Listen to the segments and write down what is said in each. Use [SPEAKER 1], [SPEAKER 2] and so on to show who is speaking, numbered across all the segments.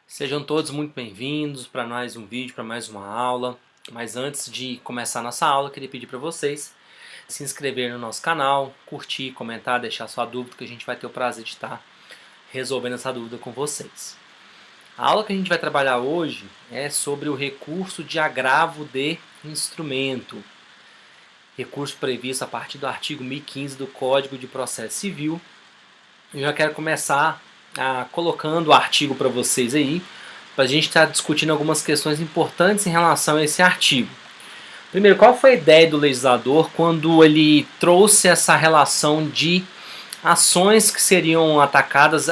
[SPEAKER 1] Sejam todos muito bem-vindos para mais um vídeo, para mais uma aula. Mas antes de começar a nossa aula, eu queria pedir para vocês se inscreverem no nosso canal, curtir, comentar, deixar sua dúvida, que a gente vai ter o prazer de estar resolvendo essa dúvida com vocês. A aula que a gente vai trabalhar hoje é sobre o recurso de agravo de instrumento. Recurso previsto a partir do artigo 1015 do Código de Processo Civil. Eu já quero começar colocando o artigo para vocês aí, para a gente estar discutindo algumas questões importantes em relação a esse artigo. Primeiro, qual foi a ideia do legislador quando ele trouxe essa relação de ações que seriam atacadas,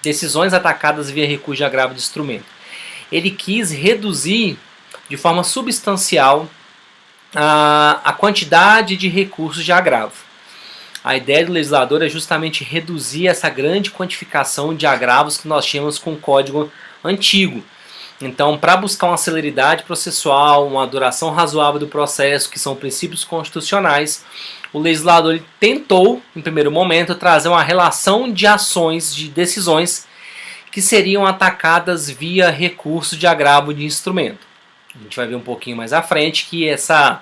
[SPEAKER 1] decisões atacadas via recurso de agravo de instrumento? Ele quis reduzir de forma substancial a quantidade de recursos de agravo. A ideia do legislador é justamente reduzir essa grande quantificação de agravos que nós tínhamos com o código antigo. Então, para buscar uma celeridade processual, uma duração razoável do processo, que são princípios constitucionais, o legislador tentou, em primeiro momento, trazer uma relação de ações, de decisões, que seriam atacadas via recurso de agravo de instrumento. A gente vai ver um pouquinho mais à frente que essa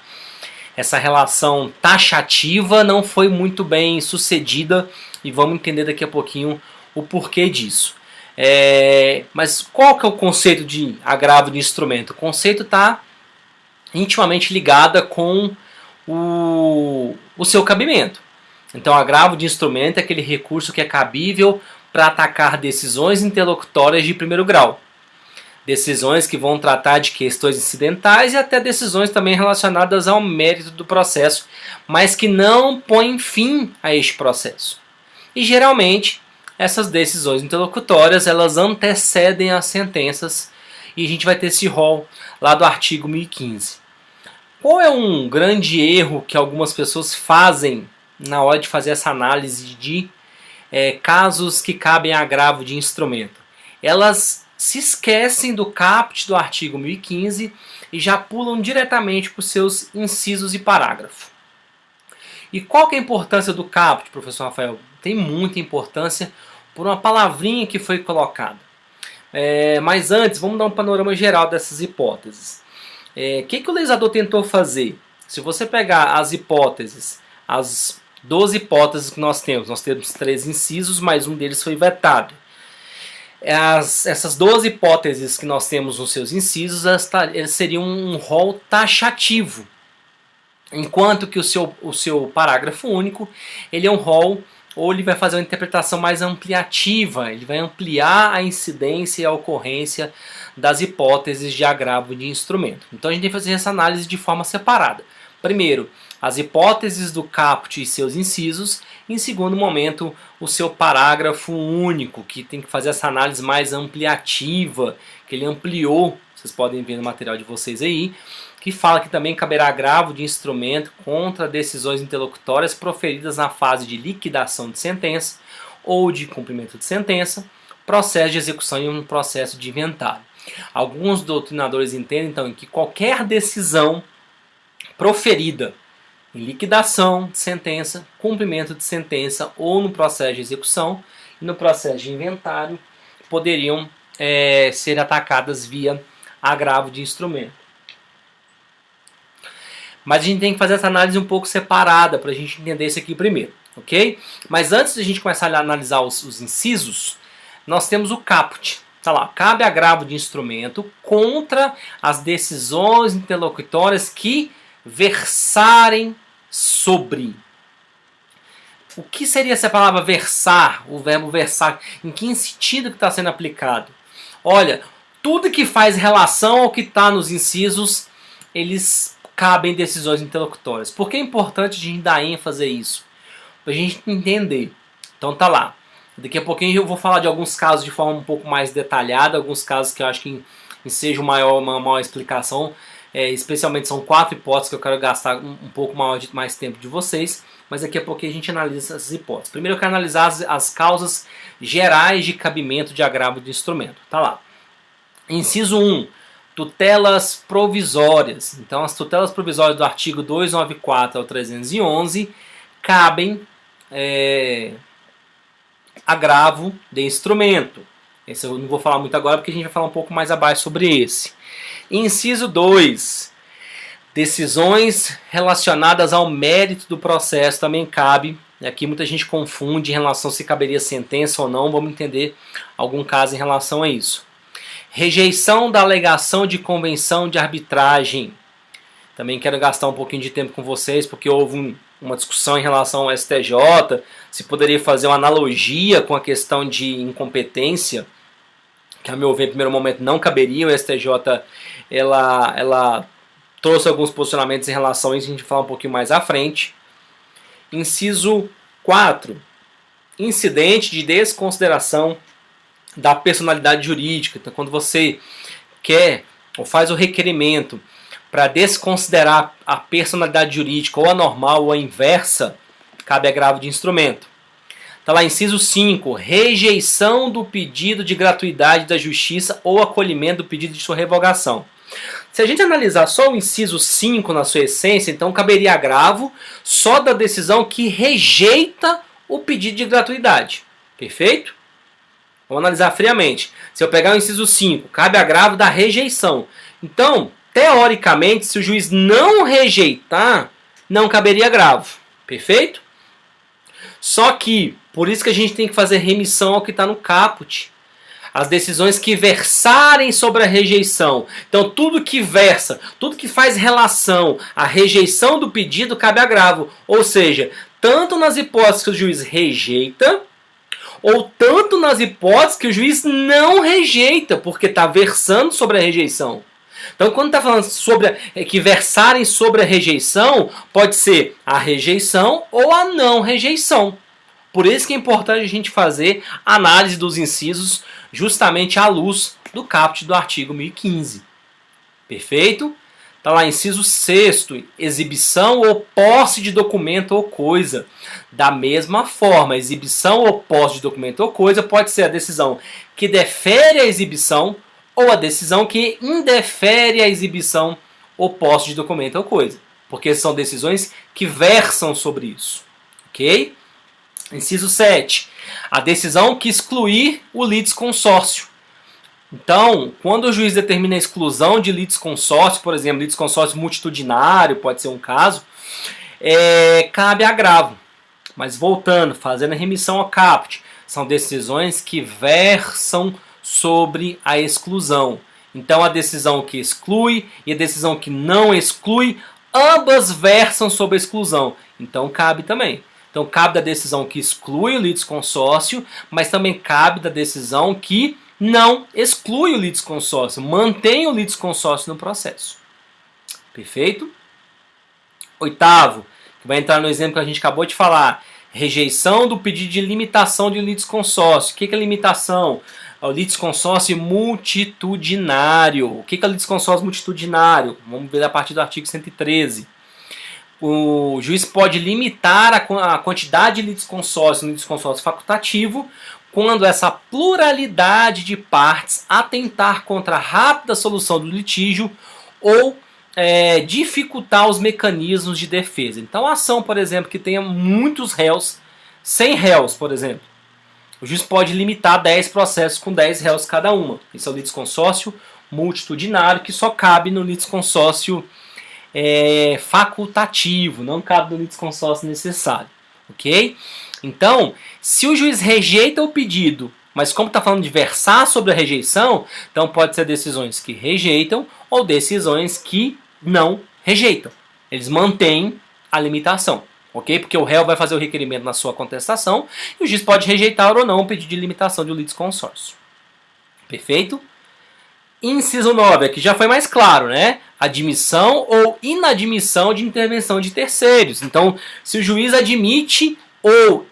[SPEAKER 1] relação taxativa não foi muito bem sucedida e vamos entender daqui a pouquinho o porquê disso. Mas qual que é o conceito de agravo de instrumento? O conceito está intimamente ligado com o seu cabimento. Então, agravo de instrumento é aquele recurso que é cabível para atacar decisões interlocutórias de primeiro grau. Decisões que vão tratar de questões incidentais e até decisões também relacionadas ao mérito do processo, mas que não põem fim a este processo. E geralmente, essas decisões interlocutórias, elas antecedem as sentenças e a gente vai ter esse rol lá do artigo 1015. Qual é um grande erro que algumas pessoas fazem na hora de fazer essa análise de casos que cabem a agravo de instrumento? Elas se esquecem do caput do artigo 1015 e já pulam diretamente para os seus incisos e parágrafo. E qual que é a importância do caput, professor Rafael? Tem muita importância por uma palavrinha que foi colocada. Mas antes, vamos dar um panorama geral dessas hipóteses. O que o legislador tentou fazer? Se você pegar as hipóteses, as 12 hipóteses que nós temos 3 incisos, mas um deles foi vetado. Essas 12 hipóteses que nós temos nos seus incisos, eles seriam um rol taxativo, enquanto que o seu parágrafo único, ele é um rol, ou ele vai fazer uma interpretação mais ampliativa, ele vai ampliar a incidência e a ocorrência das hipóteses de agravo de instrumento. Então a gente tem que fazer essa análise de forma separada. Primeiro, as hipóteses do caput e seus incisos. Em segundo momento, o seu parágrafo único, que tem que fazer essa análise mais ampliativa, que ele ampliou, vocês podem ver no material de vocês aí, que fala que também caberá agravo de instrumento contra decisões interlocutórias proferidas na fase de liquidação de sentença ou de cumprimento de sentença, processo de execução e um processo de inventário. Alguns doutrinadores entendem, então, que qualquer decisão proferida em liquidação de sentença, cumprimento de sentença ou no processo de execução e no processo de inventário poderiam ser atacadas via agravo de instrumento. Mas a gente tem que fazer essa análise um pouco separada para a gente entender isso aqui primeiro, ok? Mas antes de a gente começar a analisar os incisos, nós temos o caput. Tá lá, cabe agravo de instrumento contra as decisões interlocutórias que versarem sobre. O que seria essa palavra versar, o verbo versar? Em que sentido que está sendo aplicado? Olha, tudo que faz relação ao que está nos incisos, eles cabem decisões interlocutórias. Por que é importante a gente dar ênfase a isso? Para a gente entender. Então tá lá. Daqui a pouquinho eu vou falar de alguns casos de forma um pouco mais detalhada, alguns casos que eu acho que enseja uma maior explicação. Especialmente são 4 hipóteses que eu quero gastar um pouco mais tempo de vocês, mas daqui a pouquinho a gente analisa essas hipóteses. Primeiro eu quero analisar as causas gerais de cabimento de agravo de instrumento. Tá lá. Inciso 1. Tutelas provisórias. Então as tutelas provisórias do artigo 294 ao 311 cabem agravo de instrumento. Esse eu não vou falar muito agora porque a gente vai falar um pouco mais abaixo sobre esse. Inciso 2. Decisões relacionadas ao mérito do processo também cabe. Aqui muita gente confunde em relação se caberia sentença ou não. Vamos entender algum caso em relação a isso. Rejeição da alegação de convenção de arbitragem. Também quero gastar um pouquinho de tempo com vocês, porque houve uma discussão em relação ao STJ, se poderia fazer uma analogia com a questão de incompetência, que a meu ver, em primeiro momento, não caberia. O STJ, ela trouxe alguns posicionamentos em relação a isso, a gente vai falar um pouquinho mais à frente. Inciso 4. Incidente de desconsideração da personalidade jurídica. Então, quando você quer ou faz o requerimento para desconsiderar a personalidade jurídica, ou a normal ou a inversa, cabe agravo de instrumento. Está lá, inciso 5, rejeição do pedido de gratuidade da justiça ou acolhimento do pedido de sua revogação. Se a gente analisar só o inciso 5 na sua essência, então caberia agravo só da decisão que rejeita o pedido de gratuidade. Perfeito? Vamos analisar friamente. Se eu pegar o inciso 5, cabe agravo da rejeição. Então, teoricamente, se o juiz não rejeitar, não caberia agravo. Perfeito? Só que, por isso que a gente tem que fazer remissão ao que está no caput. As decisões que versarem sobre a rejeição. Então, tudo que versa, tudo que faz relação à rejeição do pedido, cabe agravo. Ou seja, tanto nas hipóteses que o juiz rejeita, ou tanto nas hipóteses que o juiz não rejeita, porque está versando sobre a rejeição. Então, quando está falando sobre que versarem sobre a rejeição, pode ser a rejeição ou a não rejeição. Por isso que é importante a gente fazer análise dos incisos justamente à luz do caput do artigo 1015. Perfeito? Está lá, inciso 6º, exibição ou posse de documento ou coisa. Da mesma forma, exibição ou posse de documento ou coisa pode ser a decisão que defere a exibição ou a decisão que indefere a exibição ou posse de documento ou coisa. Porque são decisões que versam sobre isso. Ok? Inciso 7. A decisão que excluir o litisconsórcio. Então, quando o juiz determina a exclusão de litisconsórcio, por exemplo, litisconsórcio multitudinário, pode ser um caso, cabe agravo. Mas voltando, fazendo a remissão ao caput, são decisões que versam sobre a exclusão. Então, a decisão que exclui e a decisão que não exclui, ambas versam sobre a exclusão. Então, cabe também. Então, cabe da decisão que exclui o litisconsórcio, mas também cabe da decisão que não exclui o litisconsórcio, mantém o litisconsórcio no processo. Perfeito? 8º, que vai entrar no exemplo que a gente acabou de falar, rejeição do pedido de limitação de litisconsórcio. O que é limitação? É o litisconsórcio multitudinário. O que é o litisconsórcio multitudinário? Vamos ver a partir do artigo 113. O juiz pode limitar a quantidade de litisconsórcio no litisconsórcio facultativo quando essa pluralidade de partes atentar contra a rápida solução do litígio ou dificultar os mecanismos de defesa. Então, a ação, por exemplo, que tenha muitos réus, 100 réus, por exemplo, o juiz pode limitar 10 processos com 10 réus cada uma. Esse é o litisconsórcio multitudinário, que só cabe no litisconsórcio facultativo, não cabe no litisconsórcio necessário. Ok? Então, se o juiz rejeita o pedido, mas como está falando de versar sobre a rejeição, então pode ser decisões que rejeitam ou decisões que não rejeitam. Eles mantêm a limitação. Ok? Porque o réu vai fazer o requerimento na sua contestação e o juiz pode rejeitar ou não o pedido de limitação de um litisconsórcio. Perfeito? Inciso 9, aqui já foi mais claro, né? Admissão ou inadmissão de intervenção de terceiros. Então, se o juiz admite ou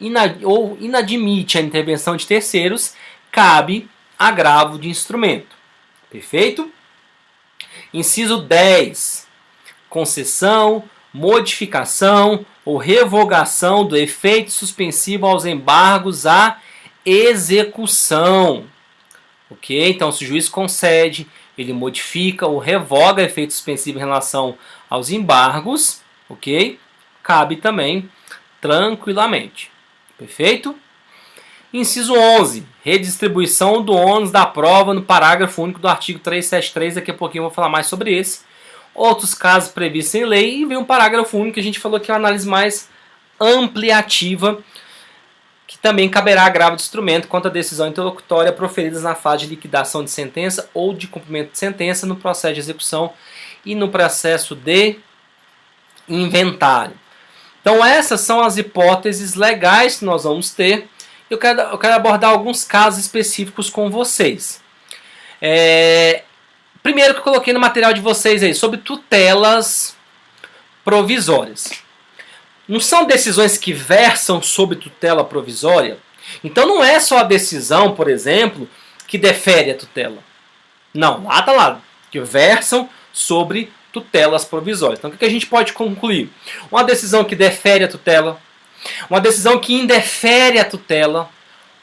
[SPEAKER 1] inadmite a intervenção de terceiros, cabe agravo de instrumento. Perfeito? Inciso 10, concessão, modificação ou revogação do efeito suspensivo aos embargos à execução. Ok? Então, se o juiz concede, ele modifica ou revoga efeito suspensivo em relação aos embargos, ok? Cabe também tranquilamente. Perfeito? Inciso 11, redistribuição do ônus da prova no parágrafo único do artigo 373, daqui a pouquinho eu vou falar mais sobre esse. Outros casos previstos em lei, e vem um parágrafo único que a gente falou que é uma análise mais ampliativa, que também caberá agravo de instrumento contra a decisão interlocutória proferidas na fase de liquidação de sentença ou de cumprimento de sentença no processo de execução e no processo de inventário. Então essas são as hipóteses legais que nós vamos ter. Eu quero abordar alguns casos específicos com vocês. Primeiro que eu coloquei no material de vocês aí, sobre tutelas provisórias. Não são decisões que versam sobre tutela provisória? Então não é só a decisão, por exemplo, que defere a tutela. Não, lá está lá, que versam sobre tutelas provisórias. Então o que a gente pode concluir? Uma decisão que defere a tutela, uma decisão que indefere a tutela.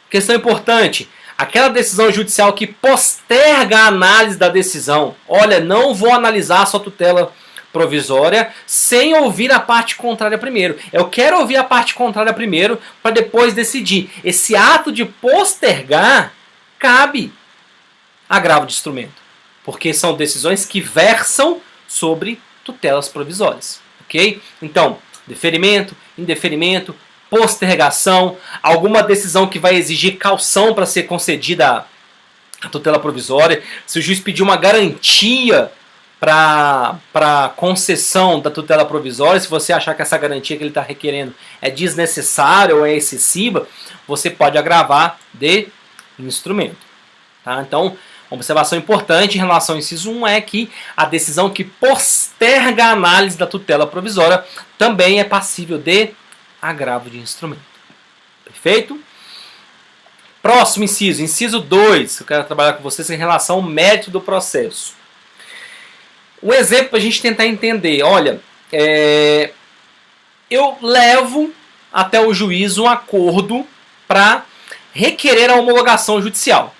[SPEAKER 1] Questão importante, aquela decisão judicial que posterga a análise da decisão. Olha, não vou analisar a sua tutela provisória sem ouvir a parte contrária primeiro. Eu quero ouvir a parte contrária primeiro para depois decidir. Esse ato de postergar cabe agravo de instrumento, porque são decisões que versam sobre tutelas provisórias, ok? Então, deferimento, indeferimento, postergação, alguma decisão que vai exigir caução para ser concedida a tutela provisória, se o juiz pedir uma garantia para concessão da tutela provisória, se você achar que essa garantia que ele está requerendo é desnecessária ou é excessiva, você pode agravar de instrumento. Tá? Então, uma observação importante em relação ao inciso 1 é que a decisão que posterga a análise da tutela provisória também é passível de agravo de instrumento. Perfeito? Próximo inciso, inciso 2, eu quero trabalhar com vocês em relação ao mérito do processo. Um exemplo para a gente tentar entender, olha, eu levo até o juiz um acordo para requerer a homologação judicial.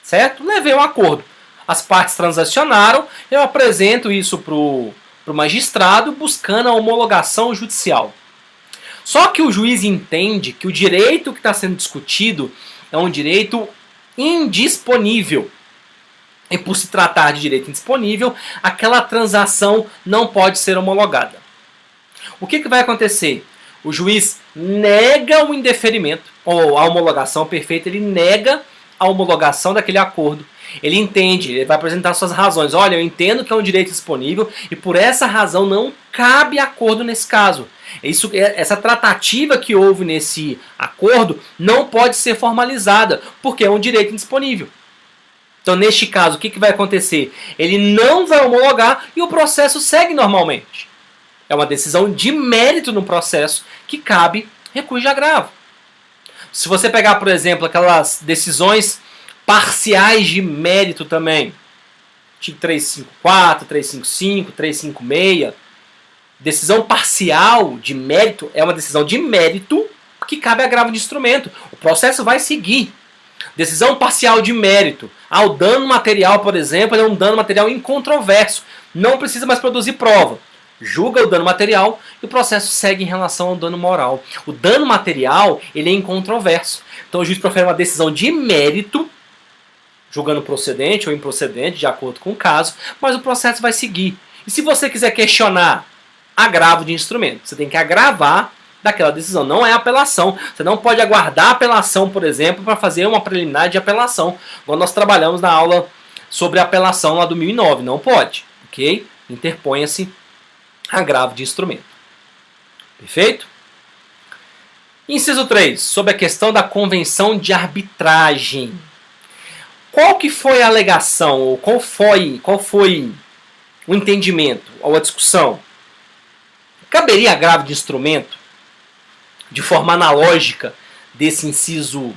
[SPEAKER 1] Certo? Levei um acordo. As partes transacionaram, eu apresento isso para o magistrado buscando a homologação judicial. Só que o juiz entende que o direito que está sendo discutido é um direito indisponível. E por se tratar de direito indisponível, aquela transação não pode ser homologada. O que vai acontecer? O juiz nega o indeferimento, ou a homologação perfeita, ele nega a homologação daquele acordo. Ele entende, ele vai apresentar suas razões. Olha, eu entendo que é um direito disponível e por essa razão não cabe acordo nesse caso. Essa tratativa que houve nesse acordo não pode ser formalizada, porque é um direito indisponível. Então, neste caso, o que vai acontecer? Ele não vai homologar e o processo segue normalmente. É uma decisão de mérito no processo que cabe recurso de agravo. Se você pegar, por exemplo, aquelas decisões parciais de mérito também, tipo 354, 355, 356, decisão parcial de mérito é uma decisão de mérito que cabe agravo de instrumento. O processo vai seguir. Decisão parcial de mérito. O dano material, por exemplo, é um dano material incontroverso. Não precisa mais produzir prova. Julga o dano material e o processo segue em relação ao dano moral. O dano material, ele é incontroverso. Então o juiz profere uma decisão de mérito, julgando procedente ou improcedente, de acordo com o caso, mas o processo vai seguir. E se você quiser questionar agravo de instrumento, você tem que agravar daquela decisão. Não é apelação. Você não pode aguardar a apelação, por exemplo, para fazer uma preliminar de apelação. Quando nós trabalhamos na aula sobre apelação lá do 2009. Não pode. Ok? Interponha-se agravo de instrumento. Perfeito? Inciso 3. Sobre a questão da convenção de arbitragem. Qual que foi a alegação? Ou qual foi o entendimento ou a discussão? Caberia agravo de instrumento de forma analógica desse inciso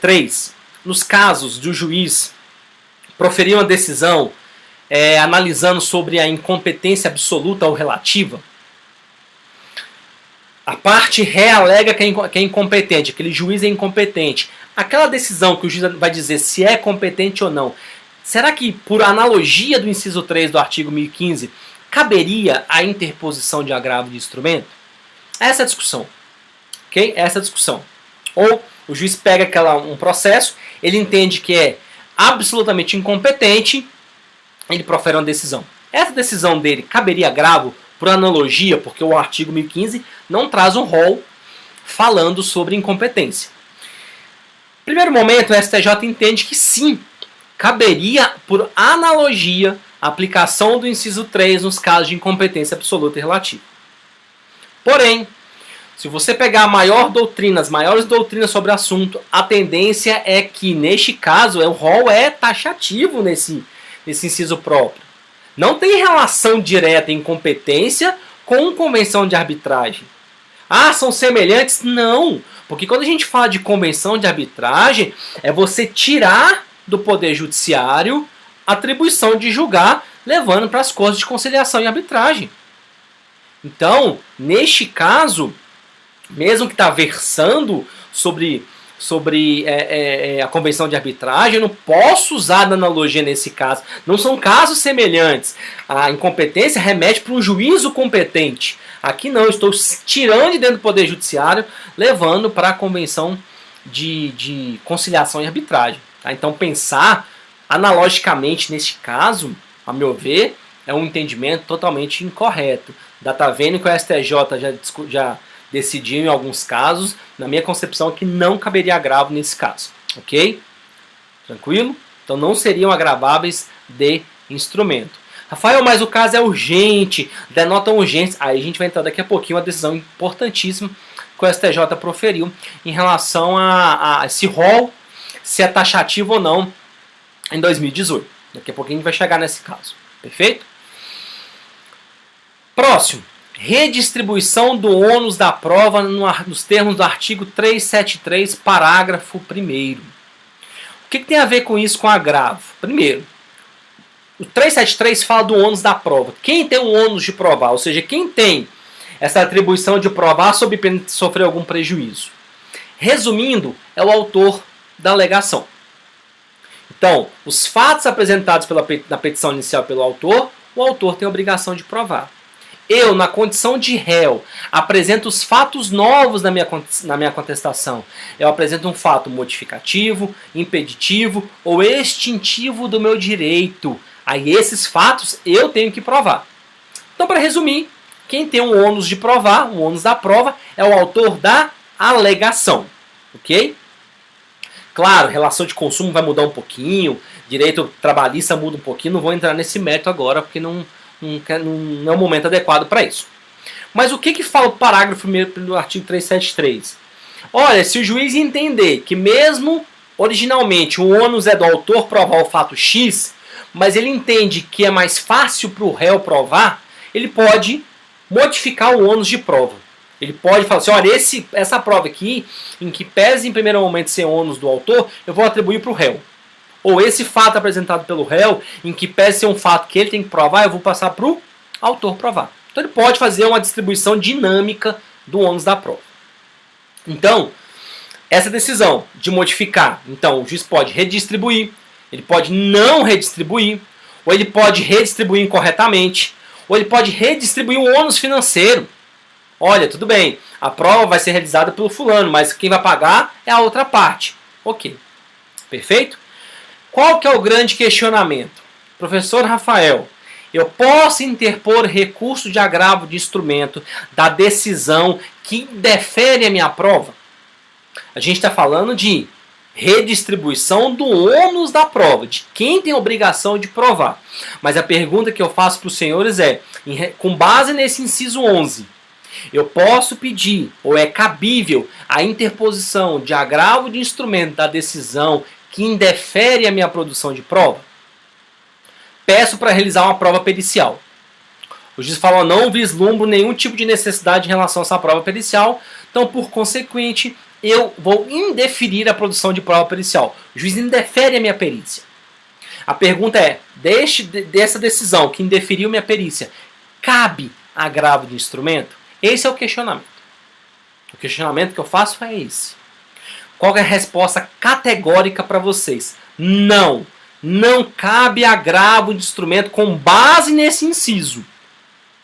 [SPEAKER 1] 3, nos casos do juiz proferir uma decisão analisando sobre a incompetência absoluta ou relativa? A parte ré alega que é incompetente, aquele juiz é incompetente. Aquela decisão que o juiz vai dizer se é competente ou não, será que, por analogia do inciso 3 do artigo 1015, caberia a interposição de agravo de instrumento? Essa é a discussão. Ok? Essa é a discussão. Ou O juiz pega um processo, ele entende que é absolutamente incompetente, ele profere uma decisão. Essa decisão dele caberia agravo por analogia, porque o artigo 1015 não traz um rol falando sobre incompetência. Primeiro momento, o STJ entende que sim, caberia por analogia a aplicação do inciso 3 nos casos de incompetência absoluta e relativa. Porém, se você pegar as maiores doutrinas sobre o assunto, a tendência é que, neste caso, o rol é taxativo nesse inciso próprio. Não tem relação direta incompetência com convenção de arbitragem. Ah, são semelhantes? Não. Porque quando a gente fala de convenção de arbitragem, é você tirar do Poder Judiciário a atribuição de julgar, levando para as cortes de conciliação e arbitragem. Então, neste caso, mesmo que está versando sobre a convenção de arbitragem, eu não posso usar a analogia nesse caso. Não são casos semelhantes. A incompetência remete para um juízo competente. Aqui não, eu estou tirando de dentro do Poder Judiciário, levando para a convenção de conciliação e arbitragem. Tá? Então, pensar analogicamente neste caso, a meu ver, é um entendimento totalmente incorreto. Data vendo que o STJ já decidiu em alguns casos, na minha concepção, que não caberia agravo nesse caso. Ok? Tranquilo? Então não seriam agraváveis de instrumento. Rafael, mas o caso é urgente, denota urgência. Aí a gente vai entrar daqui a pouquinho uma decisão importantíssima que o STJ proferiu em relação a esse rol, se é taxativo ou não, em 2018. Daqui a pouquinho a gente vai chegar nesse caso. Perfeito? Próximo. Redistribuição do ônus da prova nos termos do artigo 373, parágrafo 1º. O que tem a ver com isso, com agravo? Primeiro, o 373 fala do ônus da prova. Quem tem o ônus de provar, ou seja, quem tem essa atribuição de provar sob pena de sofrer algum prejuízo? Resumindo, é o autor da alegação. Então, os fatos apresentados na petição inicial pelo autor, o autor tem a obrigação de provar. Eu, na condição de réu, apresento os fatos novos na minha contestação. Eu apresento um fato modificativo, impeditivo ou extintivo do meu direito. Aí esses fatos eu tenho que provar. Então, para resumir, quem tem o ônus de provar, o ônus da prova, é o autor da alegação. Ok? Claro, relação de consumo vai mudar um pouquinho, direito trabalhista muda um pouquinho, não vou entrar nesse mérito agora, porque não é o momento adequado para isso. Mas o que fala o parágrafo 1º do artigo 373? Olha, se o juiz entender que mesmo originalmente o ônus é do autor provar o fato X, mas ele entende que é mais fácil para o réu provar, ele pode modificar o ônus de prova. Ele pode falar assim, olha, essa prova aqui, em que pese em primeiro momento ser ônus do autor, eu vou atribuir para o réu. Ou esse fato apresentado pelo réu, em que pese ser um fato que ele tem que provar, eu vou passar para o autor provar. Então ele pode fazer uma distribuição dinâmica do ônus da prova. Então, essa decisão de modificar, então o juiz pode redistribuir, ele pode não redistribuir, ou ele pode redistribuir incorretamente, ou ele pode redistribuir o ônus financeiro. Olha, tudo bem, a prova vai ser realizada pelo fulano, mas quem vai pagar é a outra parte. Ok, perfeito? Qual que é o grande questionamento? Professor Rafael, eu posso interpor recurso de agravo de instrumento da decisão que defere a minha prova? A gente está falando de redistribuição do ônus da prova, de quem tem a obrigação de provar. Mas a pergunta que eu faço para os senhores é, com base nesse inciso 11, eu posso pedir, ou é cabível, a interposição de agravo de instrumento da decisão que indefere a minha produção de prova? Peço para realizar uma prova pericial. O juiz falou, não vislumbro nenhum tipo de necessidade em relação a essa prova pericial, então, por consequente, eu vou indeferir a produção de prova pericial. O juiz indefere a minha perícia. A pergunta é, dessa decisão que indeferiu minha perícia, cabe agravo de instrumento? Esse é o questionamento. O questionamento que eu faço é esse. Qual é a resposta categórica para vocês? Não cabe agravo de instrumento com base nesse inciso.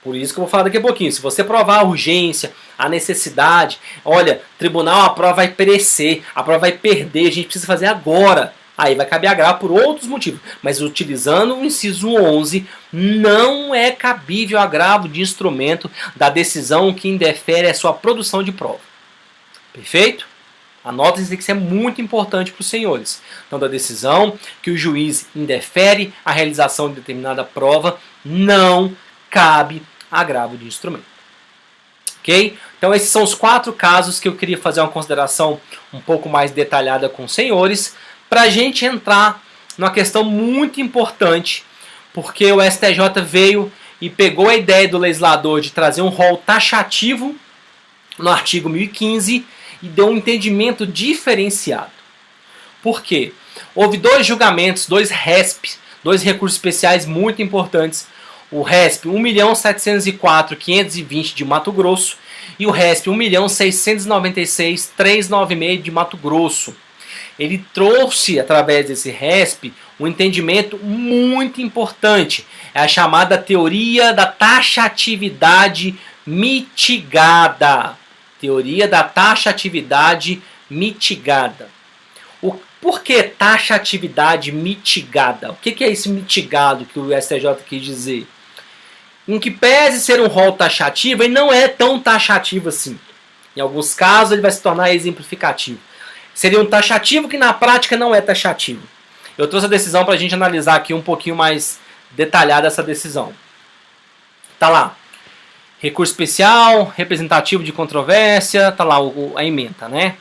[SPEAKER 1] Por isso que eu vou falar daqui a pouquinho. Se você provar a urgência, a necessidade, olha, tribunal, a prova vai perecer, a prova vai perder, a gente precisa fazer agora. Aí vai caber agravo por outros motivos. Mas utilizando o inciso 11, não é cabível agravo de instrumento da decisão que indefere a sua produção de prova. Perfeito? Anotem isso, que isso é muito importante para os senhores. Então, da decisão que o juiz indefere a realização de determinada prova, não cabe agravo de instrumento. Ok? Então, esses são os 4 casos que eu queria fazer uma consideração um pouco mais detalhada com os senhores, para a gente entrar numa questão muito importante, porque o STJ veio e pegou a ideia do legislador de trazer um rol taxativo no artigo 1015 e deu um entendimento diferenciado. Por quê? Houve 2 julgamentos, 2 RESP, 2 recursos especiais muito importantes. O RESP 1.704.520 de Mato Grosso e o RESP 1.696.396 de Mato Grosso. Ele trouxe, através desse RESP, um entendimento muito importante. É a chamada teoria da taxatividade mitigada. Teoria da taxatividade mitigada. Por que taxatividade mitigada? O que é esse mitigado que o STJ quis dizer? Em que pese ser um rol taxativo, ele não é tão taxativo assim. Em alguns casos ele vai se tornar exemplificativo. Seria um taxativo que na prática não é taxativo. Eu trouxe a decisão para a gente analisar aqui um pouquinho mais detalhada essa decisão. Tá lá. Recurso especial, representativo de controvérsia, tá lá a ementa, né?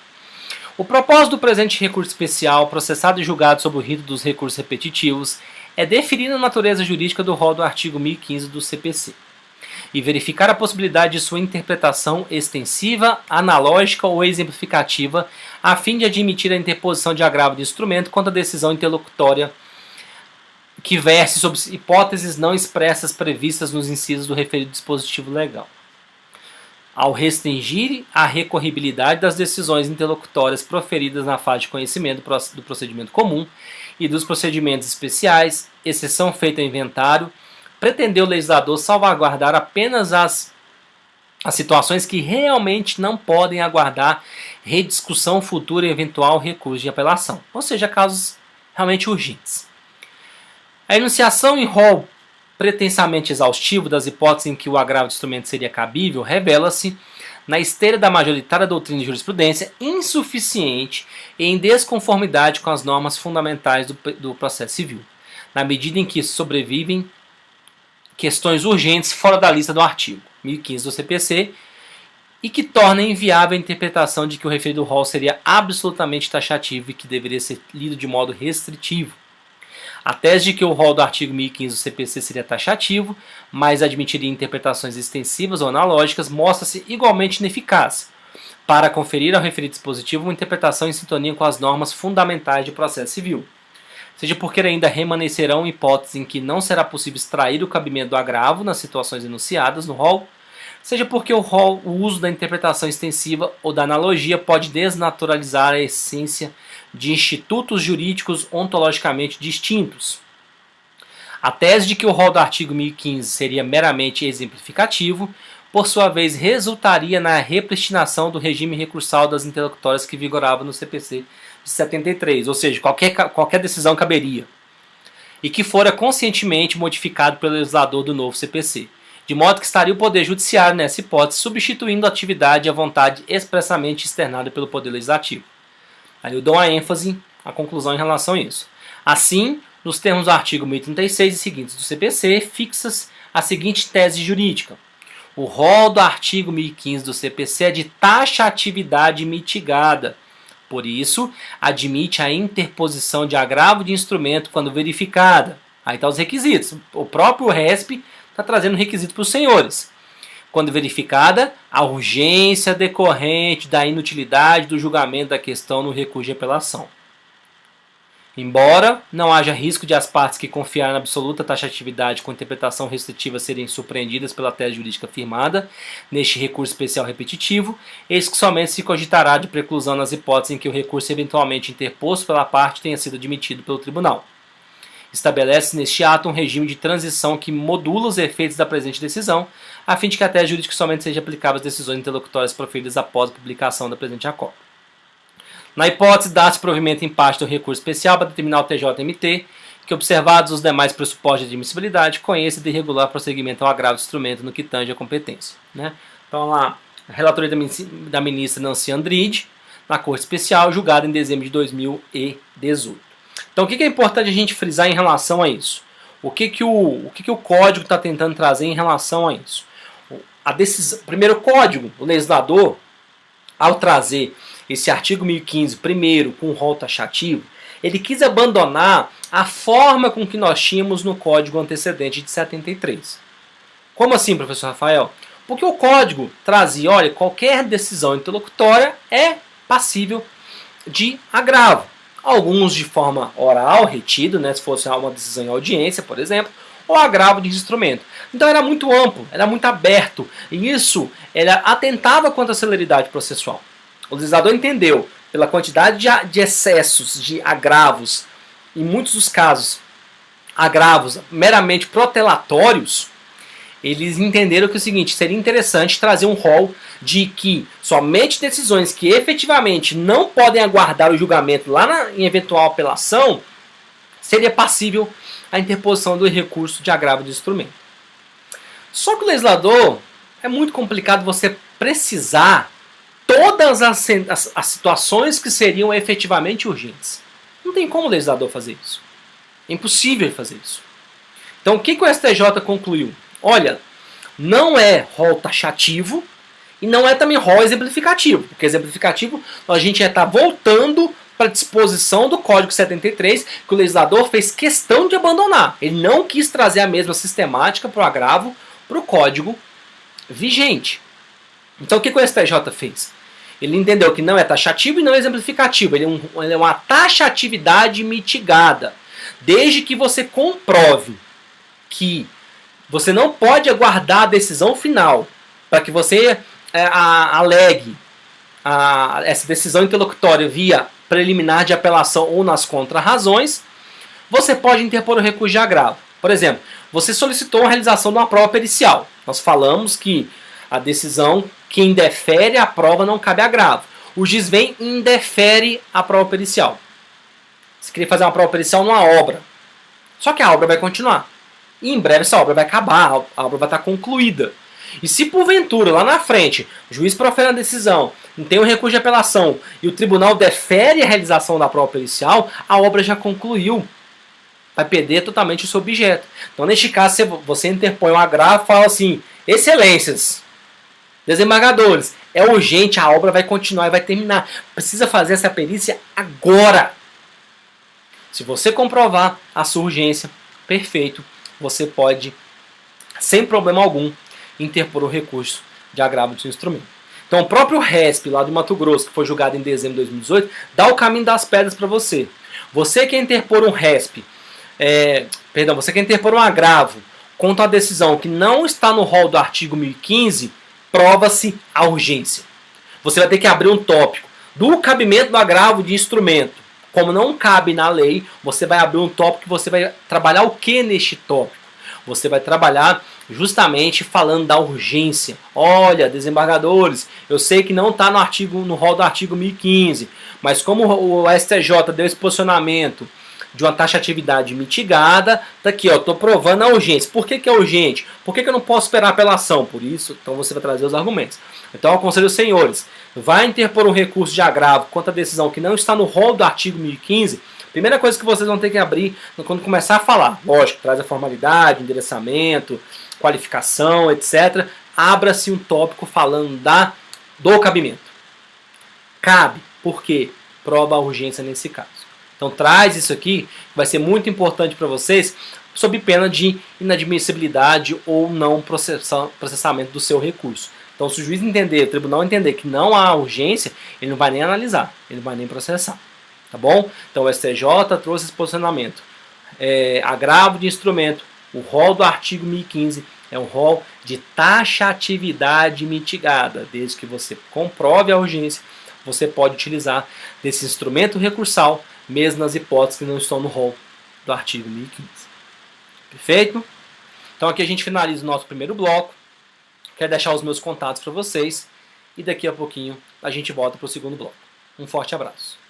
[SPEAKER 1] O propósito do presente recurso especial, processado e julgado sob o rito dos recursos repetitivos, é definir a natureza jurídica do rol do artigo 1015 do CPC e verificar a possibilidade de sua interpretação extensiva, analógica ou exemplificativa, a fim de admitir a interposição de agravo de instrumento contra a decisão interlocutória que verse sobre hipóteses não expressas previstas nos incisos do referido dispositivo legal. Ao restringir a recorribilidade das decisões interlocutórias proferidas na fase de conhecimento do procedimento comum e dos procedimentos especiais, exceção feita ao inventário, pretendeu o legislador salvaguardar apenas as situações que realmente não podem aguardar rediscussão futura e eventual recurso de apelação, ou seja, casos realmente urgentes. A enunciação em rol pretensamente exaustivo das hipóteses em que o agravo de instrumento seria cabível revela-se, na esteira da majoritária doutrina de jurisprudência, insuficiente e em desconformidade com as normas fundamentais do processo civil, na medida em que sobrevivem questões urgentes fora da lista do artigo 1015 do CPC e que torna inviável a interpretação de que o referido rol seria absolutamente taxativo e que deveria ser lido de modo restritivo. A tese de que o rol do artigo 1015 do CPC seria taxativo, mas admitiria interpretações extensivas ou analógicas, mostra-se igualmente ineficaz para conferir ao referido dispositivo uma interpretação em sintonia com as normas fundamentais de processo civil. Seja porque ainda remanescerão hipóteses em que não será possível extrair o cabimento do agravo nas situações enunciadas no rol, seja porque o uso da interpretação extensiva ou da analogia pode desnaturalizar a essência de institutos jurídicos ontologicamente distintos. A tese de que o rol do artigo 1015 seria meramente exemplificativo, por sua vez, resultaria na repristinação do regime recursal das interlocutórias que vigorava no CPC de 73, ou seja, qualquer decisão caberia, e que fora conscientemente modificado pelo legislador do novo CPC, de modo que estaria o Poder Judiciário, nessa hipótese, substituindo a atividade e a vontade expressamente externada pelo Poder Legislativo. Aí eu dou uma ênfase à conclusão em relação a isso. Assim, nos termos do artigo 1036 e seguintes do CPC, fixa-se a seguinte tese jurídica. O rol do artigo 1015 do CPC é de taxatividade mitigada. Por isso, admite a interposição de agravo de instrumento quando verificada. Aí estão os requisitos. O próprio RESP está trazendo requisito para os senhores. Quando verificada, a urgência decorrente da inutilidade do julgamento da questão no recurso de apelação. Embora não haja risco de as partes que confiarem na absoluta taxatividade com interpretação restritiva serem surpreendidas pela tese jurídica firmada neste recurso especial repetitivo, eis que somente se cogitará de preclusão nas hipóteses em que o recurso eventualmente interposto pela parte tenha sido admitido pelo tribunal. Estabelece neste ato um regime de transição que modula os efeitos da presente decisão, a fim de que até jurídico somente seja aplicável às decisões interlocutórias proferidas após a publicação da presente acordo. Na hipótese, dá-se provimento em parte do recurso especial para determinar o TJMT que, observados os demais pressupostos de admissibilidade, conheça de regular prosseguimento ao agravo do instrumento no que tange a competência. Né? Então, lá, a relatoria da ministra Nancy Andride, na Corte Especial, julgada em dezembro de 2018. Então, o que é importante a gente frisar em relação a isso? O que o código está tentando trazer em relação a isso? Primeiro, o código, o legislador, ao trazer esse artigo 1015, primeiro, com o rol taxativo, ele quis abandonar a forma com que nós tínhamos no código antecedente de 73. Como assim, professor Rafael? Porque o código trazia, olha, qualquer decisão interlocutória é passível de agravo. Alguns de forma oral, retido, né, se fosse uma decisão em audiência, por exemplo, ou agravo de instrumento. Então era muito amplo, era muito aberto, e isso atentava contra a celeridade processual. O legislador entendeu, pela quantidade de excessos, de agravos, em muitos dos casos, agravos meramente protelatórios, eles entenderam que é o seguinte, seria interessante trazer um rol de que somente decisões que efetivamente não podem aguardar o julgamento lá em eventual apelação, seria passível a interposição do recurso de agravo de instrumento. Só que o legislador, é muito complicado você precisar todas as situações que seriam efetivamente urgentes. Não tem como o legislador fazer isso. É impossível fazer isso. Então o que o STJ concluiu? Olha, não é rol taxativo e não é também rol exemplificativo. Porque exemplificativo a gente já está voltando para a disposição do Código 73 que o legislador fez questão de abandonar. Ele não quis trazer a mesma sistemática para o agravo para o Código vigente. Então o que o STJ fez? Ele entendeu que não é taxativo e não é exemplificativo. Ele é uma taxatividade mitigada. Desde que você comprove que você não pode aguardar a decisão final para que você alegue essa decisão interlocutória via preliminar de apelação ou nas contrarrazões, você pode interpor o recurso de agravo. Por exemplo, você solicitou a realização de uma prova pericial. Nós falamos que a decisão que indefere a prova não cabe agravo. O juiz vem e indefere a prova pericial. Você queria fazer uma prova pericial numa obra. Só que a obra vai continuar. E em breve essa obra vai acabar, a obra vai estar concluída. E se porventura, lá na frente, o juiz profere a decisão, tem um recurso de apelação e o tribunal defere a realização da prova pericial, a obra já concluiu. Vai perder totalmente o seu objeto. Então, neste caso, você interpõe um agravo e fala assim, excelências, desembargadores, é urgente, a obra vai continuar e vai terminar. Precisa fazer essa perícia agora. Se você comprovar a sua urgência, perfeito, você pode, sem problema algum, interpor o recurso de agravo do seu instrumento. Então o próprio RESP, lá do Mato Grosso, que foi julgado em dezembro de 2018, dá o caminho das pedras para você. Você quer interpor um RESP, você quer interpor um agravo contra a decisão que não está no rol do artigo 1015, prova-se a urgência. Você vai ter que abrir um tópico do cabimento do agravo de instrumento. Como não cabe na lei, você vai abrir um tópico que você vai trabalhar o que neste tópico? Você vai trabalhar justamente falando da urgência. Olha, desembargadores, eu sei que não está no rol do artigo 1015, mas como o STJ deu esse posicionamento de uma taxatividade mitigada, tá aqui, ó, estou provando a urgência. Por que é urgente? Por que eu não posso esperar a apelação? Por isso, então você vai trazer os argumentos. Então, eu aconselho os senhores, vai interpor um recurso de agravo contra a decisão que não está no rol do artigo 1015, primeira coisa que vocês vão ter que abrir quando começar a falar, lógico, traz a formalidade, endereçamento, qualificação, etc. Abra-se um tópico falando do cabimento. Cabe, porque prova a urgência nesse caso. Então traz isso aqui, vai ser muito importante para vocês, sob pena de inadmissibilidade ou não processamento do seu recurso. Então se o juiz entender, o tribunal entender que não há urgência, ele não vai nem analisar, ele não vai nem processar. Tá bom? Então o STJ trouxe esse posicionamento. Agravo de instrumento, o rol do artigo 1015 é um rol de taxatividade mitigada. Desde que você comprove a urgência, você pode utilizar desse instrumento recursal, mesmo nas hipóteses que não estão no rol do artigo 1015. Perfeito? Então aqui a gente finaliza o nosso primeiro bloco. Quero deixar os meus contatos para vocês e daqui a pouquinho a gente volta para o segundo bloco. Um forte abraço.